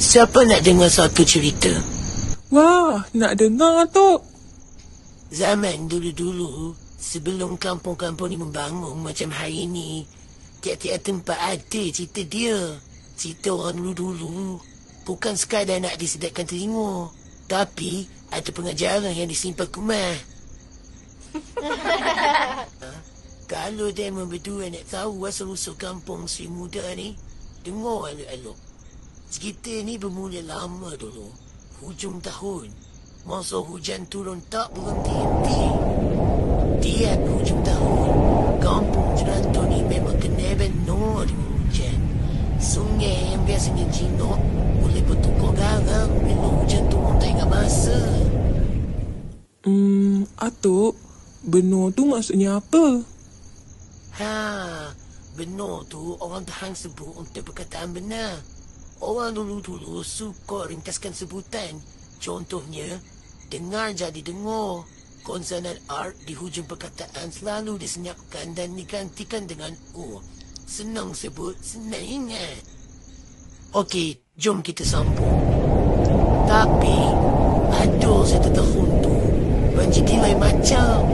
Siapa nak dengar satu cerita? Wah, nak dengar, Atuk. Zaman dulu-dulu, sebelum kampung-kampung ni membangun macam hari ni, tiap-tiap tempat ada cerita dia. Cerita orang dulu-dulu bukan sekadar nak disedapkan telinga, tapi ada pengajaran yang disimpan kemah. Kalau demo berdua nak tahu asal-usul kampung Sri Muda ni, dengar aluk-aluk. Cerita ni bermula lama dulu, hujung tahun. Masa hujan turun tak berhenti-henti. Tiap hujung tahun, kampung Jeranto ni memang kena benar dengan hujan. Sungai yang biasanya jinak boleh bertukar garang bila hujan turun tak ingat masa. Atuk, benar tu maksudnya apa? Benar tu orang Pahang sebut untuk perkataan benar. Orang dulu-dulu suka ringkaskan sebutan. Contohnya, dengar jadi dengar. Konsonan R di hujung perkataan selalu disenyapkan dan digantikan dengan O. Senang sebut, senang ingat. Okey, jom kita sambung. Tapi, ada satu tahun tu, jadi lain macam.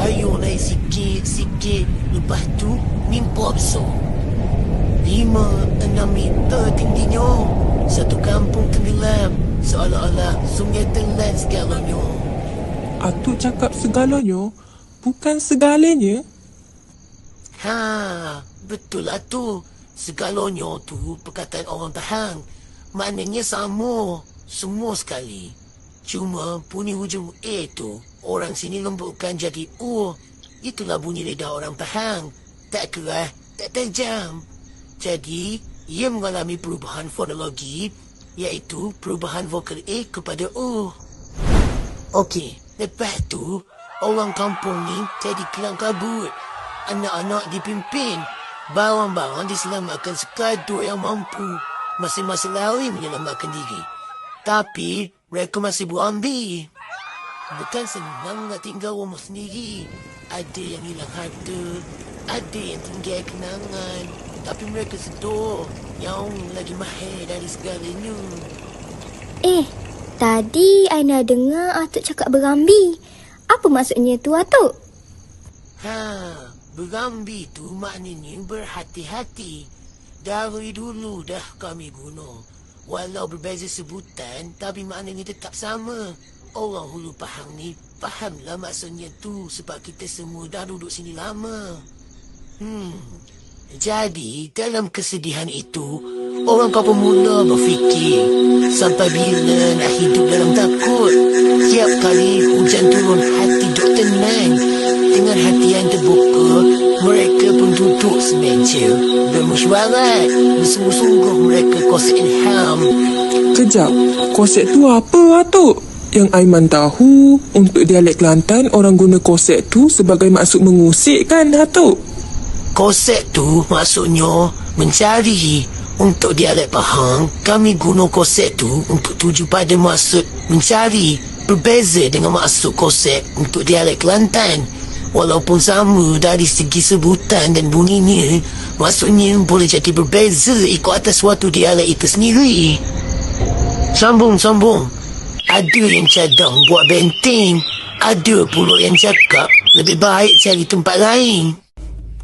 Ayo naik sikit-sikit, lepas tu mimpi besar. 5-6 meter tingginya. Satu kampung tenggelam, seolah-olah sungai telan segalanya. Atuk cakap segalanya, bukan segalanya. Betul lah tu. Segalanya tu perkataan orang Pahang. Maknanya sama, semua sekali. Cuma bunyi hujung A tu, orang sini lembutkan jadi U. Itulah bunyi lidah orang Pahang. Tak keras, tak tajam. Jadi, ia mengalami perubahan fonologi, iaitu perubahan vokal A kepada U. Okey, lepas tu, orang kampung ni jadi kelam kabut. Anak-anak dipimpin. Barang-barang diselamatkan sekadar yang mampu. Masing-masing lari menyelamatkan diri. Tapi, mereka masih berambil. Bukan senang nak tinggal rumah sendiri. Ada yang hilang harta, ada yang tinggal kenangan. Tapi mereka sedar yang lagi mahal dari segalanya. Tadi Aina dengar Atuk cakap berambi. Apa maksudnya tu, Atuk? Berambi tu maknanya berhati-hati. Dari dulu dah kami guna. Walau berbeza sebutan, tapi maknanya tetap sama. Orang Hulu Pahang ni fahamlah maksudnya tu sebab kita semua dah duduk sini lama. Jadi, dalam kesedihan itu, orang kampung mula berfikir, sampai bila nak hidup dalam takut? Tiap kali hujan turun, hati duk tenang. Dengan hati yang terbuka, mereka pun duduk semeja, bermesyuarat. Bersungguh-sungguh mereka konsep ilham. Kejap, konsep tu apa, Atuk? Yang Aiman tahu, untuk dialek Kelantan, orang guna konsep tu sebagai maksud mengusik kan, Atuk? Konsep tu maksudnya mencari. Untuk dialek Pahang, kami guna konsep tu untuk tuju pada maksud mencari. Berbeza dengan maksud konsep untuk dialek Kelantan. Walaupun sama dari segi sebutan dan bunyinya, maksudnya boleh jadi berbeza ikut atas suatu dialek itu sendiri. Sambung. Ada yang cadang buat benteng. Ada pula yang cakap lebih baik cari tempat lain.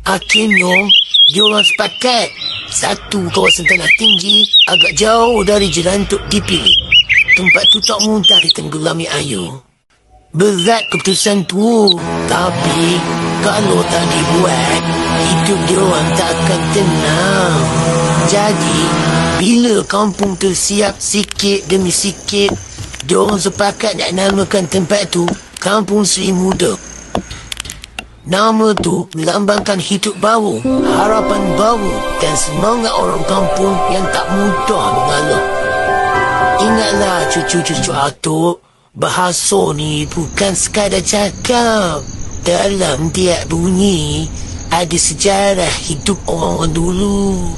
Akhirnya, diorang sepakat. Satu kawasan tanah tinggi, agak jauh dari Jerantuk dipilih. Tempat tu tak mudah ditenggelami air. Berat keputusan tu. Tapi, kalau tak dibuat, hidup diorang tak akan tenang. Jadi, bila kampung tersiap sikit demi sikit, diorang sepakat nak namakan tempat tu Kampung Sri Muda. Nama tu melambangkan hidup baru, harapan baru dan semangat orang kampung yang tak mudah mengalah. Ingatlah cucu-cucu Atuk, bahasa ni bukan sekadar cakap. Dalam tiap bunyi ada sejarah hidup orang dulu.